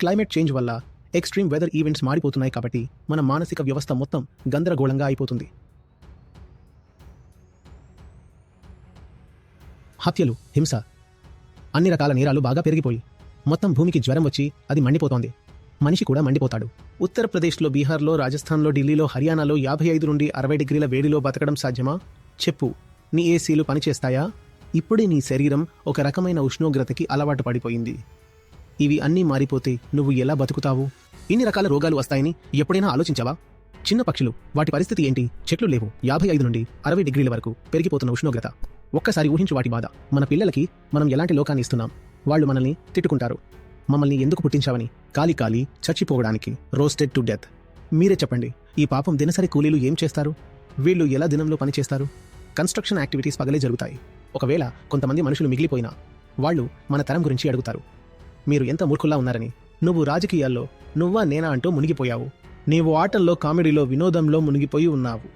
Climate change వల్ల extreme weather events మారిపోతున్నాయి కాబట్టి మన మానసిక వ్యవస్థ మొత్తం గందరగోళంగా అయిపోతుంది. హత్యలు, హింస, అన్ని రకాల నేరాలు బాగా పెరిగిపోయి మొత్తం భూమికి జ్వరం వచ్చి అది మండిపోతోంది. మనిషి కూడా మండిపోతాడు. ఉత్తరప్రదేశ్లో, బీహార్లో, రాజస్థాన్లో, ఢిల్లీలో, హర్యానాలో 55 నుండి 60 డిగ్రీల వేడిలో బతకడం సాధ్యమా? చెప్పు, నీ ఏసీలు పనిచేస్తాయా? ఇప్పుడే నీ శరీరం ఒక రకమైన ఉష్ణోగ్రతకి అలవాటు పడిపోయింది. ఇవి అన్నీ మారిపోతే నువ్వు ఎలా బతుకుతావు? ఇన్ని రకాల రోగాలు వస్తాయని ఎప్పుడైనా ఆలోచించావా? చిన్న పక్షులు, వాటి పరిస్థితి ఏంటి? చెట్లు లేవు. 55 నుండి 60 డిగ్రీల వరకు పెరిగిపోతున్న ఉష్ణోగ్రత. ఒక్కసారి ఊహించు వాటి బాధ. మన పిల్లలకి మనం ఎలాంటి లోకాన్ని ఇస్తున్నాం? వాళ్ళు మనల్ని తిట్టుకుంటారు. మమ్మల్ని ఎందుకు పుట్టించావని, కాలి కాలి చచ్చిపోవడానికి, రోస్టెడ్ టు డెత్. మీరే చెప్పండి, ఈ పాపం దినసరి కూలీలు ఏం చేస్తారు? వీళ్ళు ఎలా దినంలో పనిచేస్తారు? కన్స్ట్రక్షన్ యాక్టివిటీస్ పగలే జరుగుతాయి. ఒకవేళ కొంతమంది మనుషులు మిగిలిపోయినా వాళ్ళు మన తరం గురించి అడుగుతారు. మీరు ఎంత మూర్ఖుల్లా ఉన్నారని. నువ్వు రాజకీయాల్లో నువ్వా నేనా అంటూ మునిగిపోయావు. నీవు ఆటల్లో, కామెడీలో, వినోదంలో మునిగిపోయి ఉన్నావు.